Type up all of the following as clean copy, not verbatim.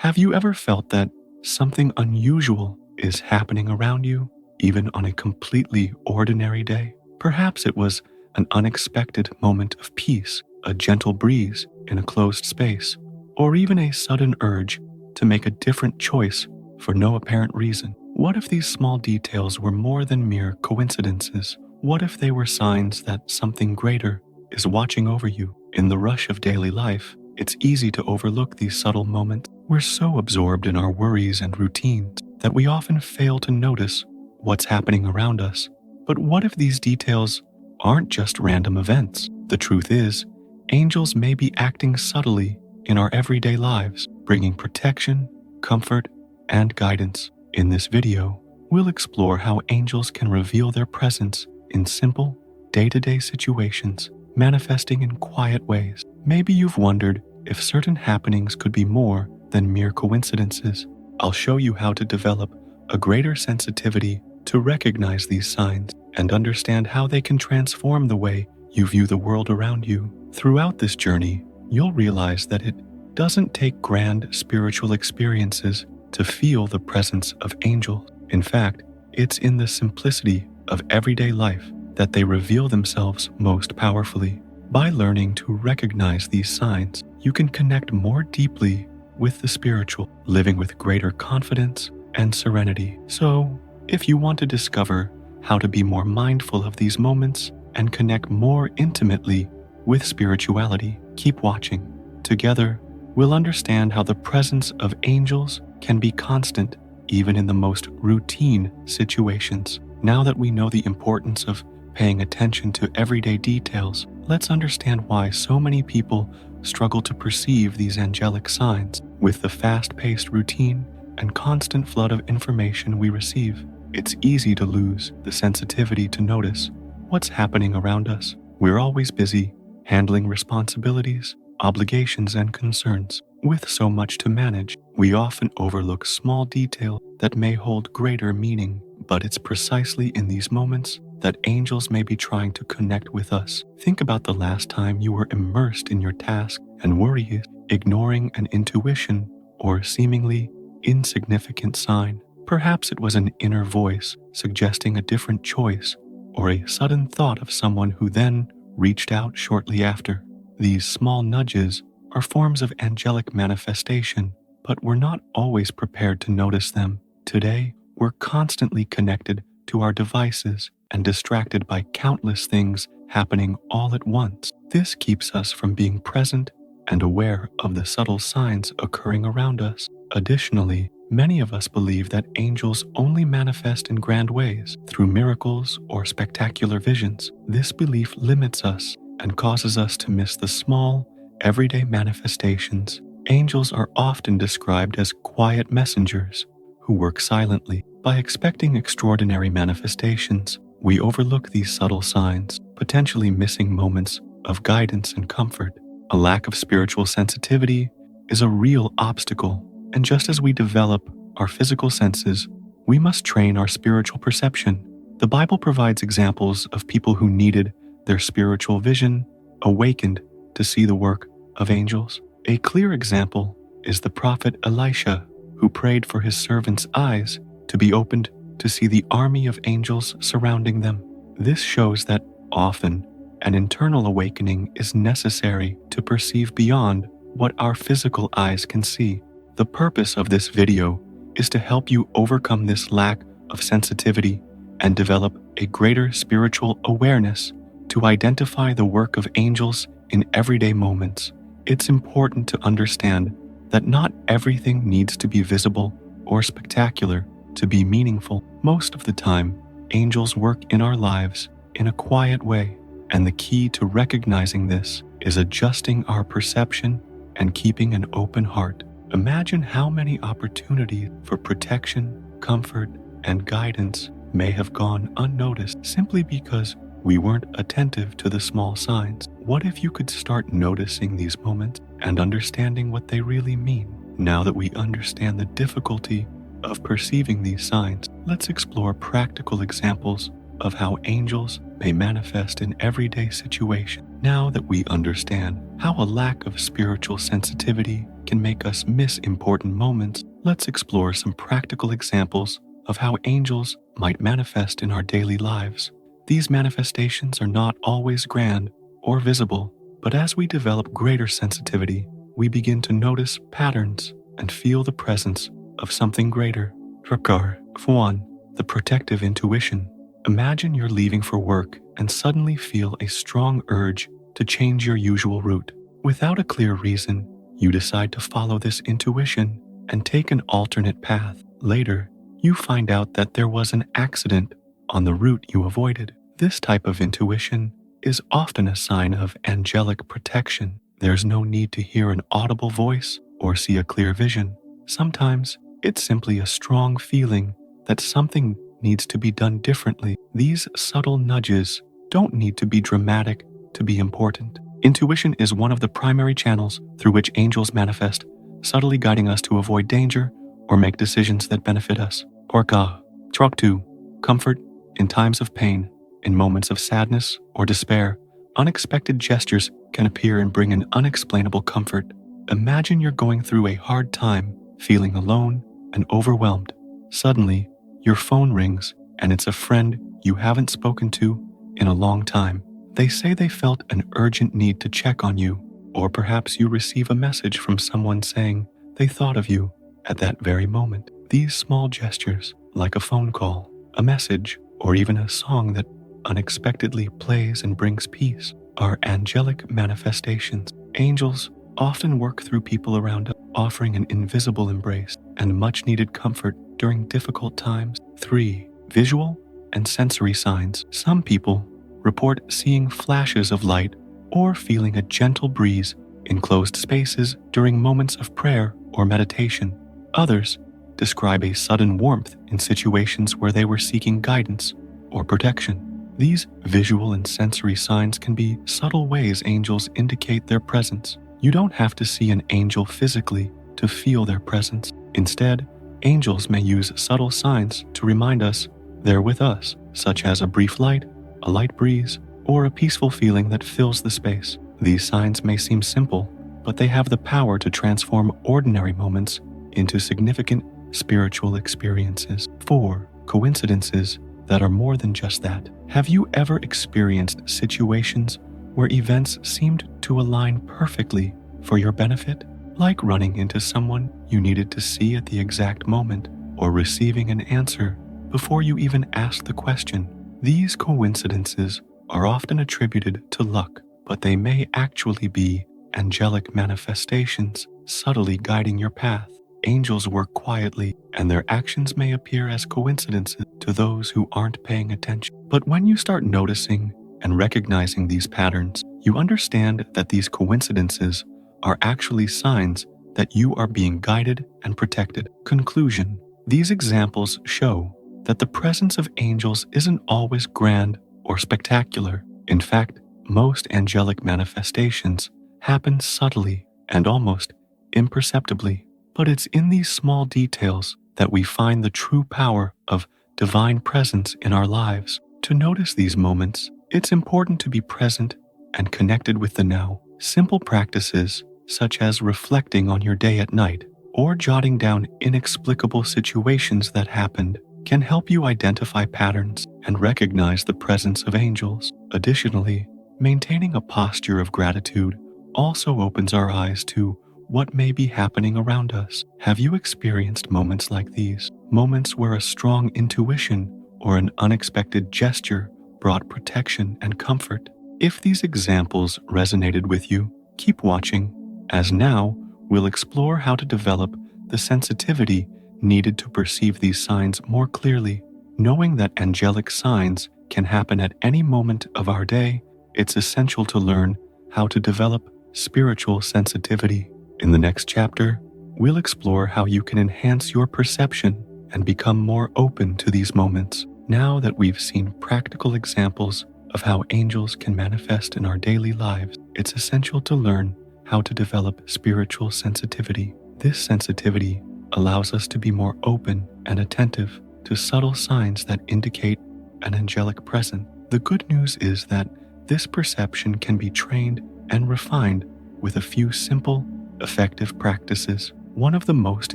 Have you ever felt that something unusual is happening around you, even on a completely ordinary day? Perhaps it was an unexpected moment of peace, a gentle breeze in a closed space, or even a sudden urge to make a different choice for no apparent reason. What if these small details were more than mere coincidences? What if they were signs that something greater is watching over you? In the rush of daily life, it's easy to overlook these subtle moments. We're so absorbed in our worries and routines that we often fail to notice what's happening around us. But what if these details aren't just random events? The truth is, angels may be acting subtly in our everyday lives, bringing protection, comfort, and guidance. In this video, we'll explore how angels can reveal their presence in simple, day-to-day situations, manifesting in quiet ways. Maybe you've wondered if certain happenings could be more than mere coincidences. I'll show you how to develop a greater sensitivity to recognize these signs and understand how they can transform the way you view the world around you. Throughout this journey, you'll realize that it doesn't take grand spiritual experiences to feel the presence of angels. In fact, it's in the simplicity of everyday life that they reveal themselves most powerfully. By learning to recognize these signs, you can connect more deeply with the spiritual, living with greater confidence and serenity. So, if you want to discover how to be more mindful of these moments and connect more intimately with spirituality, keep watching. Together, we'll understand how the presence of angels can be constant even in the most routine situations. Now that we know the importance of paying attention to everyday details, let's understand why so many people struggle to perceive these angelic signs. With the fast-paced routine and constant flood of information we receive, it's easy to lose the sensitivity to notice what's happening around us. We're always busy handling responsibilities, obligations, and concerns. With so much to manage, we often overlook small details that may hold greater meaning. But it's precisely in these moments that angels may be trying to connect with us. Think about the last time you were immersed in your task and worries, ignoring an intuition or seemingly insignificant sign. Perhaps it was an inner voice suggesting a different choice, or a sudden thought of someone who then reached out shortly after. These small nudges are forms of angelic manifestation, but we're not always prepared to notice them. Today, we're constantly connected to our devices and distracted by countless things happening all at once. This keeps us from being present and aware of the subtle signs occurring around us. Additionally, many of us believe that angels only manifest in grand ways, through miracles or spectacular visions. This belief limits us and causes us to miss the small, everyday manifestations. Angels are often described as quiet messengers who work silently. By expecting extraordinary manifestations, we overlook these subtle signs, potentially missing moments of guidance and comfort. A lack of spiritual sensitivity is a real obstacle, and just as we develop our physical senses, we must train our spiritual perception. The Bible provides examples of people who needed their spiritual vision awakened to see the work of angels. A clear example is the prophet Elisha, who prayed for his servant's eyes to be opened to see the army of angels surrounding them. This shows that often an internal awakening is necessary to perceive beyond what our physical eyes can see. The purpose of this video is to help you overcome this lack of sensitivity and develop a greater spiritual awareness to identify the work of angels in everyday moments. It's important to understand that not everything needs to be visible or spectacular to be meaningful. Most of the time, angels work in our lives in a quiet way, and the key to recognizing this is adjusting our perception and keeping an open heart. Imagine how many opportunities for protection, comfort, and guidance may have gone unnoticed simply because we weren't attentive to the small signs. What if you could start noticing these moments and understanding what they really mean? Now that we understand the difficulty of perceiving these signs, let's explore practical examples of how angels may manifest in everyday situations. Now that we understand how a lack of spiritual sensitivity can make us miss important moments, let's explore some practical examples of how angels might manifest in our daily lives. These manifestations are not always grand or visible, but as we develop greater sensitivity, we begin to notice patterns and feel the presence of something greater. Drakar. 1. The protective intuition. Imagine you're leaving for work and suddenly feel a strong urge to change your usual route. Without a clear reason, you decide to follow this intuition and take an alternate path. Later, you find out that there was an accident on the route you avoided. This type of intuition is often a sign of angelic protection. There's no need to hear an audible voice or see a clear vision. Sometimes it's simply a strong feeling that something needs to be done differently. These subtle nudges don't need to be dramatic to be important. Intuition is one of the primary channels through which angels manifest, subtly guiding us to avoid danger or make decisions that benefit us. Orka. Trok 2. Comfort in times of pain. In moments of sadness or despair, unexpected gestures can appear and bring an unexplainable comfort. Imagine you're going through a hard time, feeling alone and overwhelmed. Suddenly, your phone rings and it's a friend you haven't spoken to in a long time. They say they felt an urgent need to check on you, or perhaps you receive a message from someone saying they thought of you at that very moment. These small gestures, like a phone call, a message, or even a song that unexpectedly plays and brings peace, are angelic manifestations. Angels often work through people around us, offering an invisible embrace and much-needed comfort during difficult times. 3. Visual and sensory signs. Some people report seeing flashes of light or feeling a gentle breeze in closed spaces during moments of prayer or meditation. Others describe a sudden warmth in situations where they were seeking guidance or protection. These visual and sensory signs can be subtle ways angels indicate their presence. You don't have to see an angel physically to feel their presence. Instead, angels may use subtle signs to remind us they're with us, such as a brief light, a light breeze, or a peaceful feeling that fills the space. These signs may seem simple, but they have the power to transform ordinary moments into significant spiritual experiences. 4. Coincidences that are more than just that. Have you ever experienced situations where events seemed to align perfectly for your benefit? Like running into someone you needed to see at the exact moment, or receiving an answer before you even asked the question. These coincidences are often attributed to luck, but they may actually be angelic manifestations subtly guiding your path. Angels work quietly, and their actions may appear as coincidences to those who aren't paying attention. But when you start noticing and recognizing these patterns, you understand that these coincidences are actually signs that you are being guided and protected. Conclusion. These examples show that the presence of angels isn't always grand or spectacular. In fact, most angelic manifestations happen subtly and almost imperceptibly. But it's in these small details that we find the true power of divine presence in our lives. To notice these moments, it's important to be present and connected with the now. Simple practices, such as reflecting on your day at night or jotting down inexplicable situations that happened, can help you identify patterns and recognize the presence of angels. Additionally, maintaining a posture of gratitude also opens our eyes to what may be happening around us. Have you experienced moments like these? Moments where a strong intuition or an unexpected gesture brought protection and comfort? If these examples resonated with you, keep watching, as now we'll explore how to develop the sensitivity needed to perceive these signs more clearly. Knowing that angelic signs can happen at any moment of our day, it's essential to learn how to develop spiritual sensitivity. In the next chapter, we'll explore how you can enhance your perception and become more open to these moments. Now that we've seen practical examples of how angels can manifest in our daily lives, it's essential to learn how to develop spiritual sensitivity. This sensitivity allows us to be more open and attentive to subtle signs that indicate an angelic presence. The good news is that this perception can be trained and refined with a few simple, effective practices. One of the most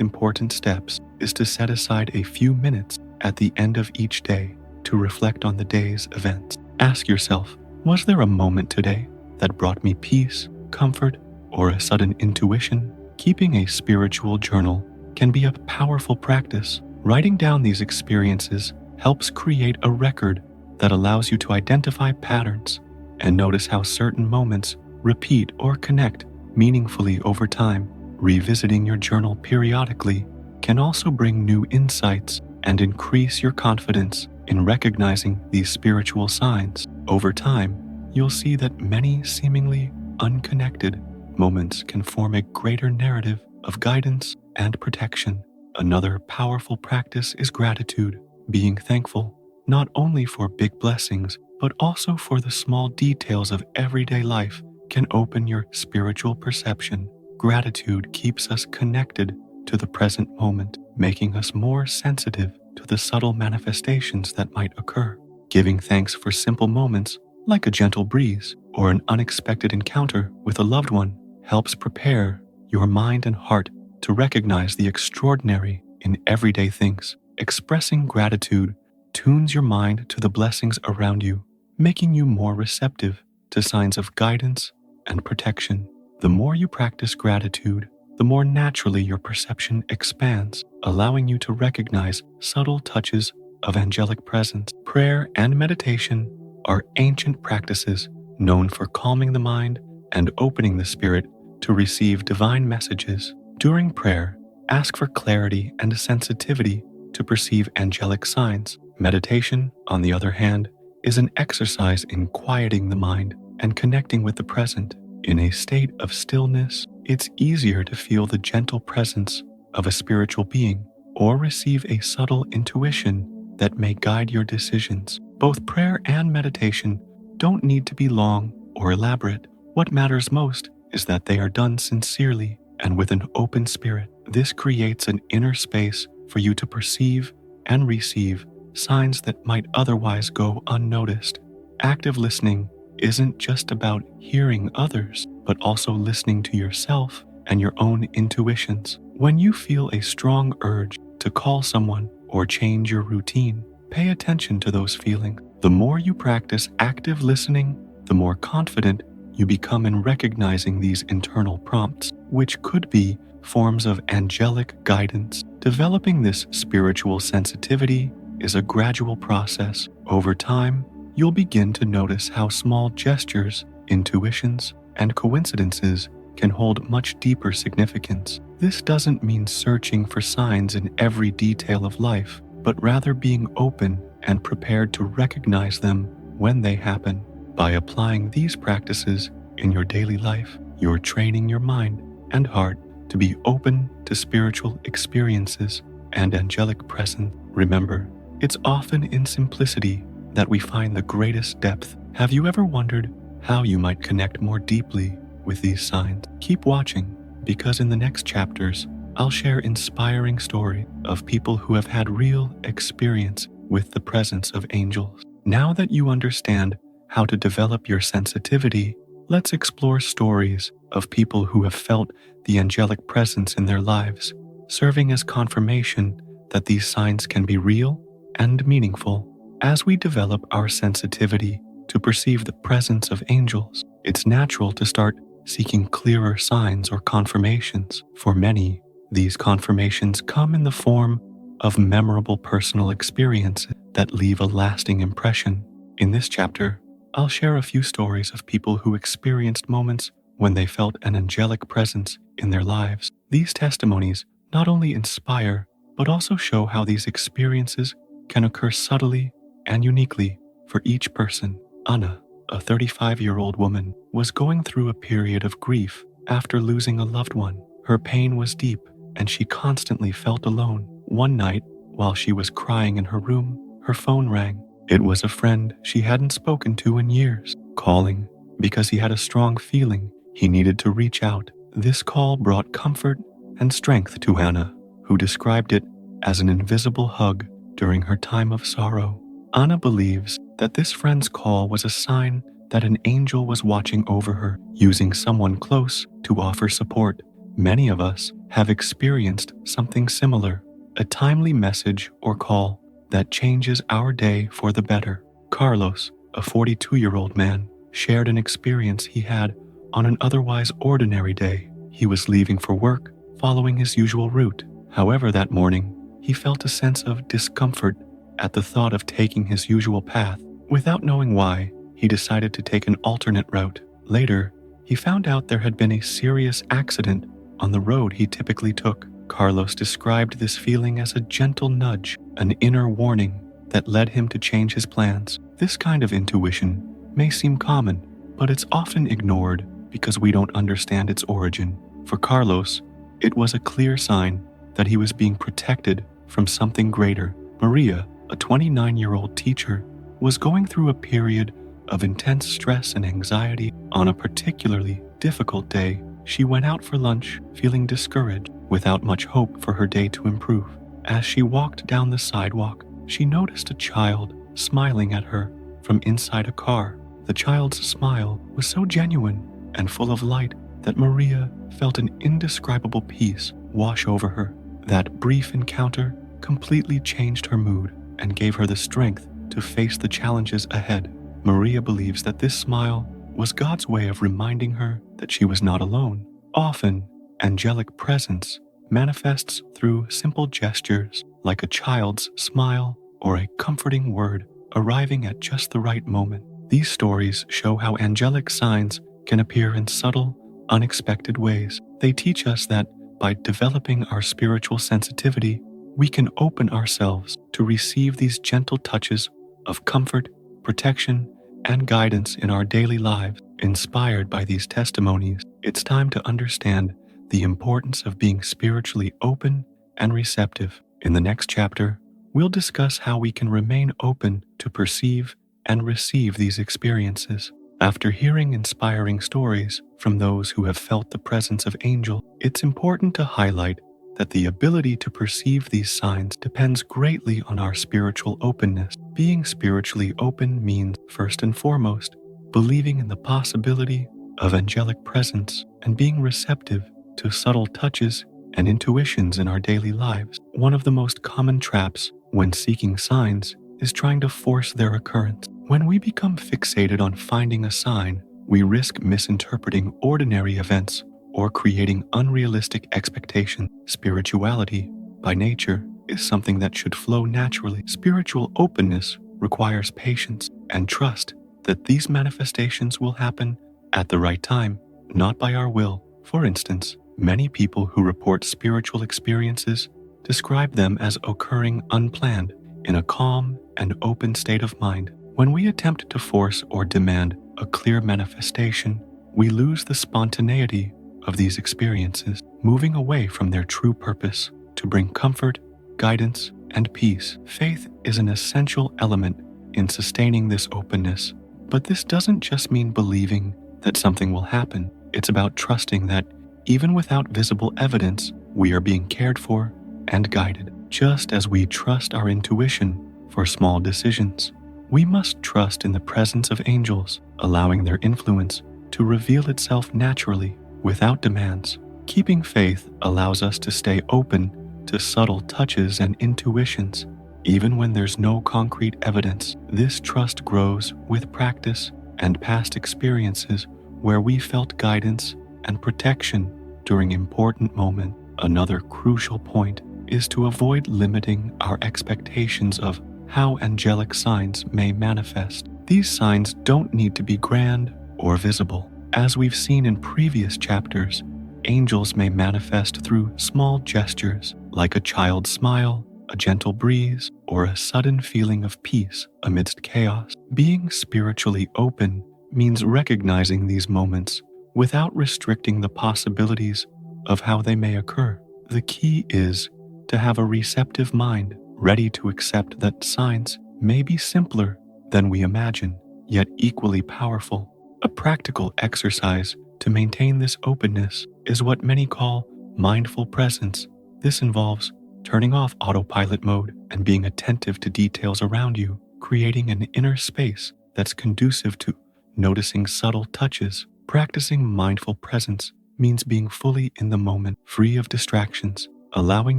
important steps is to set aside a few minutes at the end of each day to reflect on the day's events. Ask yourself, was there a moment today that brought me peace, comfort, or a sudden intuition? Keeping a spiritual journal can be a powerful practice. Writing down these experiences helps create a record that allows you to identify patterns and notice how certain moments repeat or connect meaningfully over time. Revisiting your journal periodically can also bring new insights and increase your confidence in recognizing these spiritual signs. Over time, you'll see that many seemingly unconnected moments can form a greater narrative of guidance and protection. Another powerful practice is gratitude, being thankful not only for big blessings, but also for the small details of everyday life can open your spiritual perception. Gratitude keeps us connected to the present moment, making us more sensitive to the subtle manifestations that might occur. Giving thanks for simple moments, like a gentle breeze or an unexpected encounter with a loved one, helps prepare your mind and heart to recognize the extraordinary in everyday things. Expressing gratitude tunes your mind to the blessings around you, making you more receptive to signs of guidance and protection. The more you practice gratitude, the more naturally your perception expands, allowing you to recognize subtle touches of angelic presence. Prayer and meditation are ancient practices known for calming the mind and opening the spirit to receive divine messages. During prayer, ask for clarity and sensitivity to perceive angelic signs. Meditation, on the other hand, is an exercise in quieting the mind and connecting with the present. In a state of stillness, it's easier to feel the gentle presence of a spiritual being or receive a subtle intuition that may guide your decisions. Both prayer and meditation don't need to be long or elaborate. What matters most is that they are done sincerely and with an open spirit. This creates an inner space for you to perceive and receive signs that might otherwise go unnoticed. Active listening isn't just about hearing others, but also listening to yourself and your own intuitions. When you feel a strong urge to call someone or change your routine, pay attention to those feelings. The more you practice active listening, the more confident you become in recognizing these internal prompts, which could be forms of angelic guidance. Developing this spiritual sensitivity is a gradual process. Over time, you'll begin to notice how small gestures, intuitions, and coincidences can hold much deeper significance. This doesn't mean searching for signs in every detail of life, but rather being open and prepared to recognize them when they happen. By applying these practices in your daily life, you're training your mind and heart to be open to spiritual experiences and angelic presence. Remember, it's often in simplicity that we find the greatest depth. Have you ever wondered how you might connect more deeply with these signs? Keep watching, because in the next chapters, I'll share inspiring stories of people who have had real experience with the presence of angels. Now that you understand how to develop your sensitivity, let's explore stories of people who have felt the angelic presence in their lives, serving as confirmation that these signs can be real and meaningful. As we develop our sensitivity to perceive the presence of angels, it's natural to start seeking clearer signs or confirmations. For many, these confirmations come in the form of memorable personal experiences that leave a lasting impression. In this chapter, I'll share a few stories of people who experienced moments when they felt an angelic presence in their lives. These testimonies not only inspire, but also show how these experiences can occur subtly and uniquely for each person. Anna, a 35-year-old woman, was going through a period of grief after losing a loved one. Her pain was deep, and she constantly felt alone. One night, while she was crying in her room, her phone rang. It was a friend she hadn't spoken to in years, calling because he had a strong feeling he needed to reach out. This call brought comfort and strength to Anna, who described it as an invisible hug during her time of sorrow. Anna believes that this friend's call was a sign that an angel was watching over her, using someone close to offer support. Many of us have experienced something similar, a timely message or call that changes our day for the better. Carlos, a 42-year-old man, shared an experience he had on an otherwise ordinary day. He was leaving for work, following his usual route. However, that morning, he felt a sense of discomfort at the thought of taking his usual path. Without knowing why, he decided to take an alternate route. Later, he found out there had been a serious accident on the road he typically took. Carlos described this feeling as a gentle nudge, an inner warning that led him to change his plans. This kind of intuition may seem common, but it's often ignored because we don't understand its origin. For Carlos, it was a clear sign that he was being protected from something greater. Maria, a 29-year-old teacher, was going through a period of intense stress and anxiety. On a particularly difficult day, she went out for lunch feeling discouraged, without much hope for her day to improve. As she walked down the sidewalk, she noticed a child smiling at her from inside a car. The child's smile was so genuine and full of light that Maria felt an indescribable peace wash over her. That brief encounter completely changed her mood and gave her the strength to face the challenges ahead. Maria believes that this smile was God's way of reminding her that she was not alone. Often, angelic presence manifests through simple gestures like a child's smile or a comforting word arriving at just the right moment. These stories show how angelic signs can appear in subtle, unexpected ways. They teach us that by developing our spiritual sensitivity, we can open ourselves to receive these gentle touches of comfort, protection, and guidance in our daily lives. Inspired by these testimonies, it's time to understand the importance of being spiritually open and receptive. In the next chapter, we'll discuss how we can remain open to perceive and receive these experiences. After hearing inspiring stories from those who have felt the presence of angels, it's important to highlight that the ability to perceive these signs depends greatly on our spiritual openness. Being spiritually open means, first and foremost, believing in the possibility of angelic presence and being receptive to subtle touches and intuitions in our daily lives. One of the most common traps when seeking signs is trying to force their occurrence. When we become fixated on finding a sign, we risk misinterpreting ordinary events or creating unrealistic expectations. Spirituality, by nature, is something that should flow naturally. Spiritual openness requires patience and trust that these manifestations will happen at the right time, not by our will. For instance, many people who report spiritual experiences describe them as occurring unplanned, in a calm and open state of mind. When we attempt to force or demand a clear manifestation, we lose the spontaneity of these experiences, moving away from their true purpose to bring comfort, guidance, and peace. Faith is an essential element in sustaining this openness, but this doesn't just mean believing that something will happen. It's about trusting that even without visible evidence, we are being cared for and guided. Just as we trust our intuition for small decisions, we must trust in the presence of angels, allowing their influence to reveal itself naturally without demands. Keeping faith allows us to stay open to subtle touches and intuitions, even when there's no concrete evidence. This trust grows with practice and past experiences where we felt guidance and protection during important moments. Another crucial point is to avoid limiting our expectations of how angelic signs may manifest. These signs don't need to be grand or visible. As we've seen in previous chapters, angels may manifest through small gestures like a child's smile, a gentle breeze, or a sudden feeling of peace amidst chaos. Being spiritually open means recognizing these moments without restricting the possibilities of how they may occur. The key is to have a receptive mind, ready to accept that signs may be simpler than we imagine, yet equally powerful. A practical exercise to maintain this openness is what many call mindful presence. This involves turning off autopilot mode and being attentive to details around you. creating an inner space that's conducive to noticing subtle touches. Practicing mindful presence means being fully in the moment, free of distractions, allowing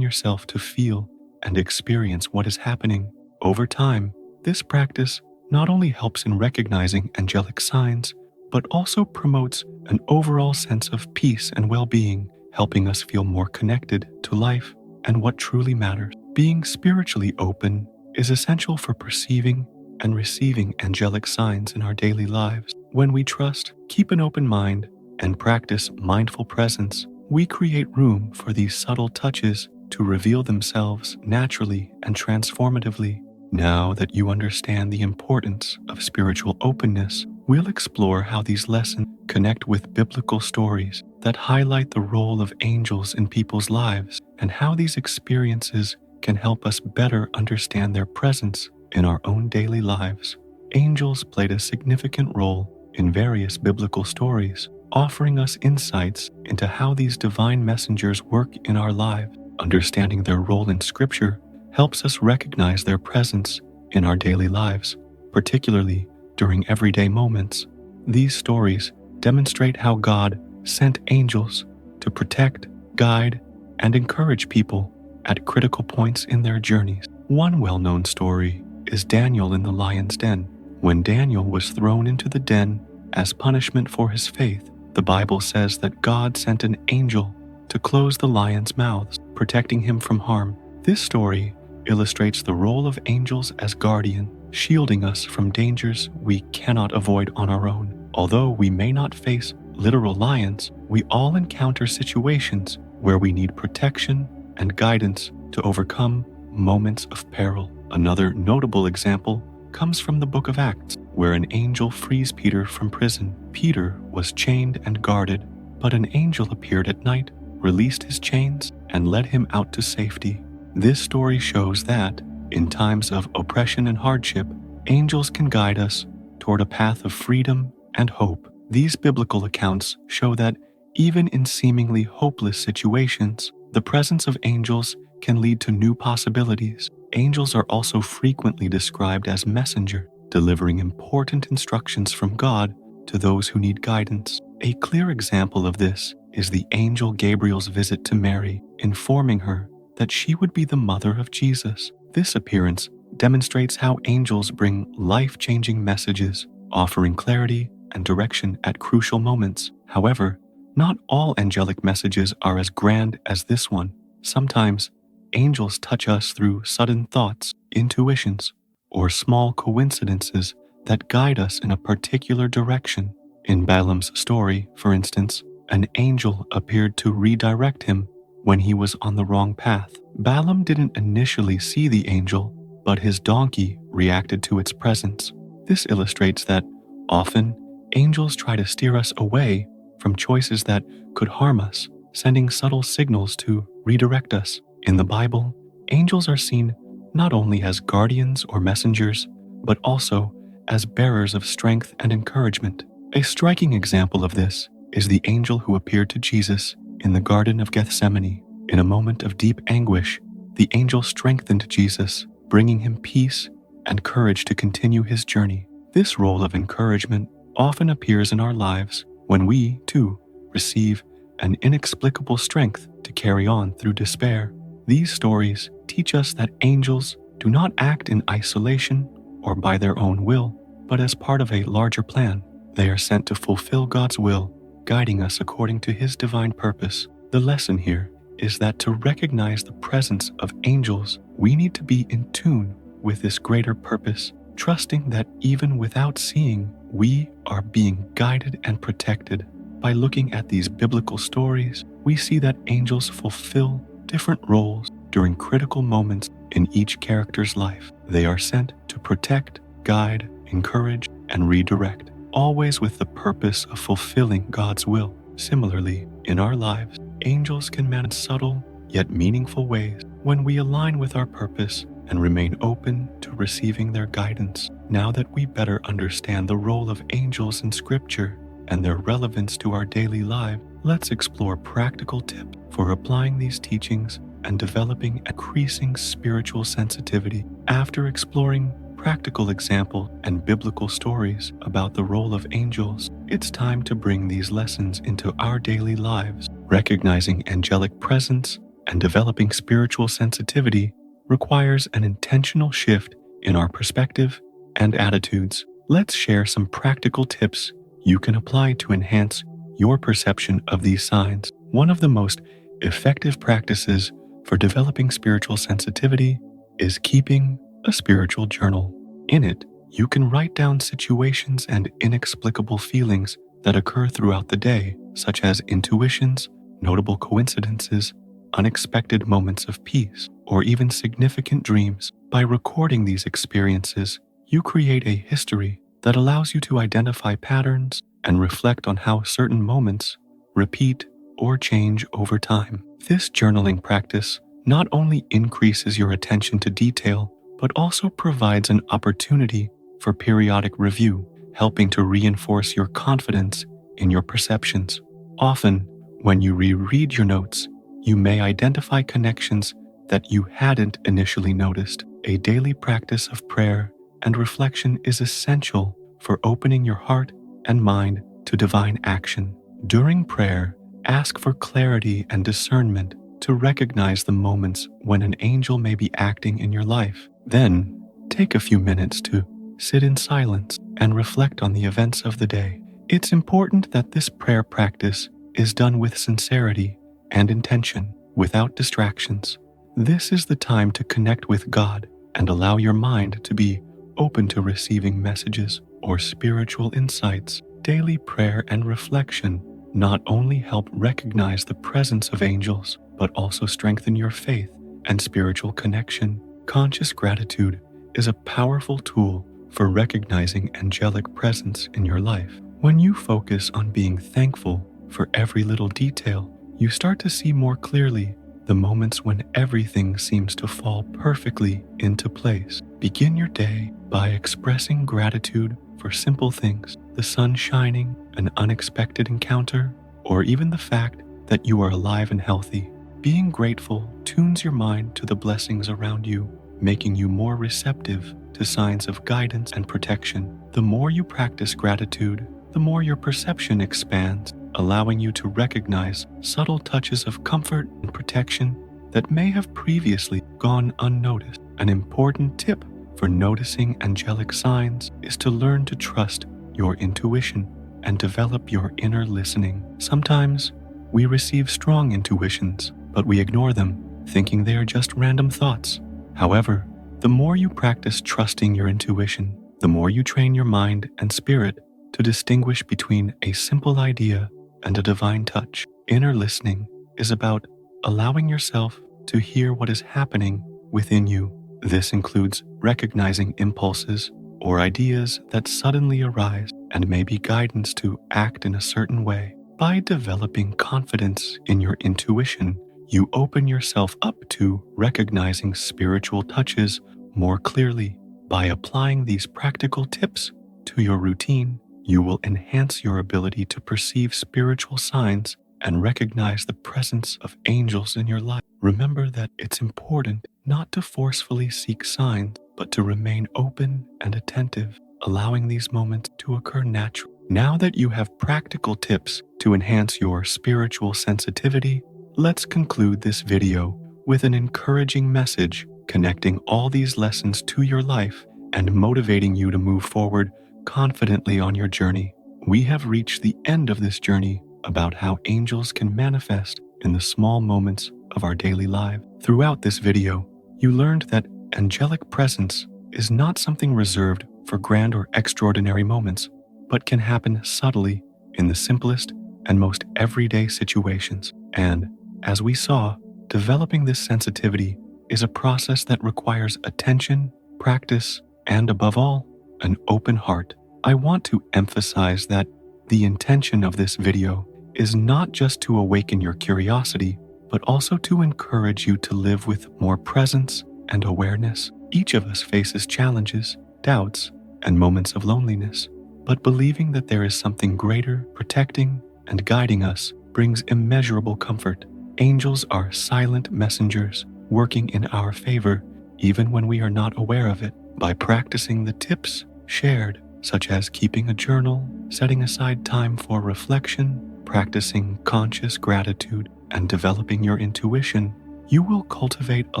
yourself to feel and experience what is happening. Over time, this practice not only helps in recognizing angelic signs, but also promotes an overall sense of peace and well-being, helping us feel more connected to life and what truly matters. Being spiritually open is essential for perceiving and receiving angelic signs in our daily lives. When we trust, keep an open mind, and practice mindful presence, we create room for these subtle touches to reveal themselves naturally and transformatively. Now that you understand the importance of spiritual openness, we'll explore how these lessons connect with biblical stories that highlight the role of angels in people's lives and how these experiences can help us better understand their presence in our own daily lives. Angels played a significant role in various biblical stories, offering us insights into how these divine messengers work in our lives. Understanding their role in Scripture helps us recognize their presence in our daily lives, particularly during everyday moments. These stories demonstrate how God sent angels to protect, guide, and encourage people at critical points in their journeys. One well-known story is Daniel in the lion's den. When Daniel was thrown into the den as punishment for his faith, the Bible says that God sent an angel to close the lions' mouths, protecting him from harm. This story illustrates the role of angels as guardian, shielding us from dangers we cannot avoid on our own. Although we may not face literal lions, we all encounter situations where we need protection and guidance to overcome moments of peril. Another notable example comes from the book of Acts, where an angel frees Peter from prison. Peter was chained and guarded, but an angel appeared at night, released his chains, and led him out to safety. This story shows that, in times of oppression and hardship, angels can guide us toward a path of freedom and hope. These biblical accounts show that even in seemingly hopeless situations, the presence of angels can lead to new possibilities. Angels are also frequently described as messenger, delivering important instructions from God to those who need guidance. A clear example of this is the angel Gabriel's visit to Mary, informing her that she would be the mother of Jesus. This appearance demonstrates how angels bring life-changing messages, offering clarity and direction at crucial moments. However, not all angelic messages are as grand as this one. Sometimes, angels touch us through sudden thoughts, intuitions, or small coincidences that guide us in a particular direction. In Balaam's story, for instance, an angel appeared to redirect him when he was on the wrong path. Balaam didn't initially see the angel, but his donkey reacted to its presence. This illustrates that often angels try to steer us away from choices that could harm us, sending subtle signals to redirect us. In the Bible, angels are seen not only as guardians or messengers, but also as bearers of strength and encouragement. A striking example of this is the angel who appeared to Jesus in the Garden of Gethsemane. In a moment of deep anguish, the angel strengthened Jesus, bringing him peace and courage to continue his journey. This role of encouragement often appears in our lives when we, too, receive an inexplicable strength to carry on through despair. These stories teach us that angels do not act in isolation or by their own will, but as part of a larger plan. They are sent to fulfill God's will, guiding us according to His divine purpose. The lesson here is that to recognize the presence of angels, we need to be in tune with this greater purpose, trusting that even without seeing, we are being guided and protected. By looking at these biblical stories, we see that angels fulfill different roles during critical moments in each character's life. They are sent to protect, guide, encourage, and redirect, always with the purpose of fulfilling God's will. Similarly, in our lives, angels can manage subtle yet meaningful ways when we align with our purpose and remain open to receiving their guidance. Now that we better understand the role of angels in Scripture and their relevance to our daily life, let's explore practical tips for applying these teachings and developing increasing spiritual sensitivity. After exploring practical examples and biblical stories about the role of angels, it's time to bring these lessons into our daily lives. Recognizing angelic presence and developing spiritual sensitivity requires an intentional shift in our perspective and attitudes. Let's share some practical tips you can apply to enhance your perception of these signs. One of the most effective practices for developing spiritual sensitivity is keeping a spiritual journal. In it, you can write down situations and inexplicable feelings that occur throughout the day, such as intuitions, notable coincidences, unexpected moments of peace, or even significant dreams. By recording these experiences, you create a history that allows you to identify patterns and reflect on how certain moments repeat or change over time. This journaling practice not only increases your attention to detail, but also provides an opportunity for periodic review, helping to reinforce your confidence in your perceptions. Often, when you reread your notes, you may identify connections that you hadn't initially noticed. A daily practice of prayer and reflection is essential for opening your heart and mind to divine action. During prayer, ask for clarity and discernment to recognize the moments when an angel may be acting in your life. Then, take a few minutes to sit in silence and reflect on the events of the day. It's important that this prayer practice is done with sincerity and intention, without distractions. This is the time to connect with God and allow your mind to be open to receiving messages or spiritual insights. Daily prayer and reflection not only help recognize the presence of angels, but also strengthen your faith and spiritual connection. Conscious gratitude is a powerful tool for recognizing angelic presence in your life. When you focus on being thankful for every little detail, you start to see more clearly the moments when everything seems to fall perfectly into place. Begin your day by expressing gratitude for simple things, the sun shining, an unexpected encounter, or even the fact that you are alive and healthy. Being grateful tunes your mind to the blessings around you, making you more receptive to signs of guidance and protection. The more you practice gratitude, the more your perception expands, allowing you to recognize subtle touches of comfort and protection that may have previously gone unnoticed. An important tip for noticing angelic signs is to learn to trust your intuition and develop your inner listening. Sometimes we receive strong intuitions, but we ignore them, thinking they are just random thoughts. However, the more you practice trusting your intuition, the more you train your mind and spirit to distinguish between a simple idea and a divine touch. Inner listening is about allowing yourself to hear what is happening within you. This includes recognizing impulses or ideas that suddenly arise and may be guidance to act in a certain way. By developing confidence in your intuition, you open yourself up to recognizing spiritual touches more clearly. By applying these practical tips to your routine, you will enhance your ability to perceive spiritual signs and recognize the presence of angels in your life. Remember that it's important not to forcefully seek signs, but to remain open and attentive, allowing these moments to occur naturally. Now that you have practical tips to enhance your spiritual sensitivity, let's conclude this video with an encouraging message, connecting all these lessons to your life and motivating you to move forward confidently on your journey. We have reached the end of this journey about how angels can manifest in the small moments of our daily life. Throughout this video, you learned that angelic presence is not something reserved for grand or extraordinary moments, but can happen subtly in the simplest and most everyday situations. And as we saw, developing this sensitivity is a process that requires attention, practice, and above all, an open heart. I want to emphasize that the intention of this video is not just to awaken your curiosity, but also to encourage you to live with more presence and awareness. Each of us faces challenges, doubts, and moments of loneliness, but believing that there is something greater protecting and guiding us brings immeasurable comfort. Angels are silent messengers working in our favor even when we are not aware of it. By practicing the tips shared, such as keeping a journal, setting aside time for reflection, practicing conscious gratitude, and developing your intuition, you will cultivate a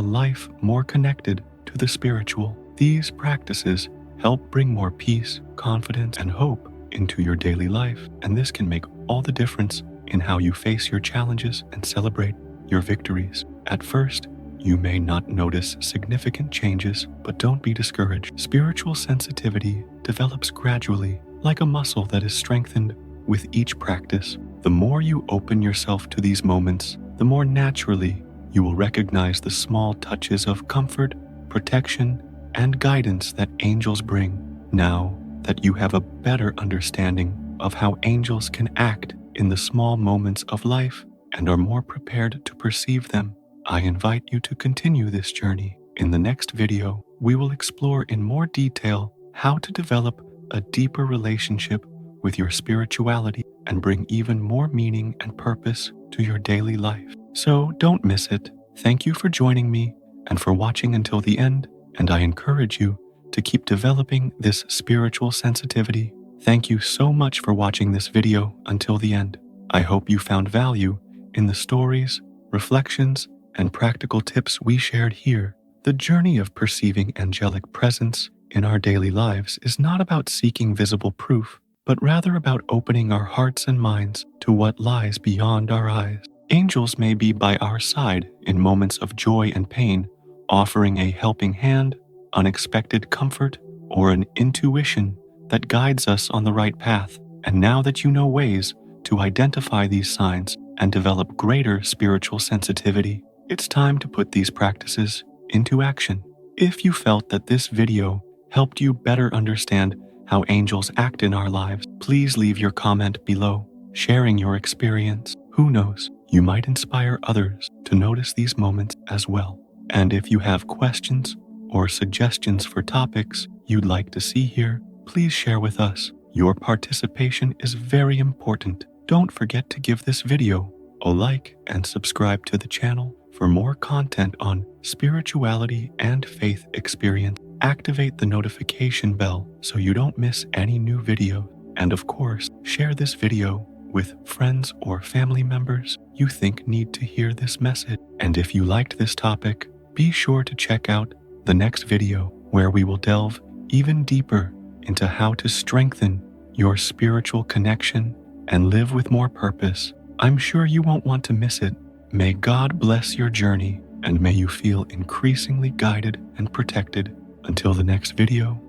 life more connected to the spiritual. These practices help bring more peace, confidence, and hope into your daily life, and this can make all the difference in how you face your challenges and celebrate your victories. At first, you may not notice significant changes, but don't be discouraged. Spiritual sensitivity develops gradually, like a muscle that is strengthened with each practice. The more you open yourself to these moments, the more naturally you will recognize the small touches of comfort, protection, and guidance that angels bring. Now that you have a better understanding of how angels can act in the small moments of life and are more prepared to perceive them, I invite you to continue this journey. In the next video, we will explore in more detail how to develop a deeper relationship with your spirituality and bring even more meaning and purpose to your daily life. So don't miss it. Thank you for joining me and for watching until the end, and I encourage you to keep developing this spiritual sensitivity. Thank you so much for watching this video until the end. I hope you found value in the stories, reflections, and practical tips we shared here. The journey of perceiving angelic presence in our daily lives is not about seeking visible proof, but rather about opening our hearts and minds to what lies beyond our eyes. Angels may be by our side in moments of joy and pain, offering a helping hand, unexpected comfort, or an intuition that guides us on the right path. And now that you know ways to identify these signs and develop greater spiritual sensitivity, it's time to put these practices into action. If you felt that this video helped you better understand how angels act in our lives, please leave your comment below, sharing your experience. Who knows, you might inspire others to notice these moments as well. And if you have questions or suggestions for topics you'd like to see here, please share with us. Your participation is very important. Don't forget to give this video a like and subscribe to the channel for more content on spirituality and faith experience. Activate the notification bell so you don't miss any new video. And of course, share this video with friends or family members you think need to hear this message. And if you liked this topic, be sure to check out the next video where we will delve even deeper into how to strengthen your spiritual connection and live with more purpose. I'm sure you won't want to miss it. May God bless your journey, and may you feel increasingly guided and protected. Until the next video,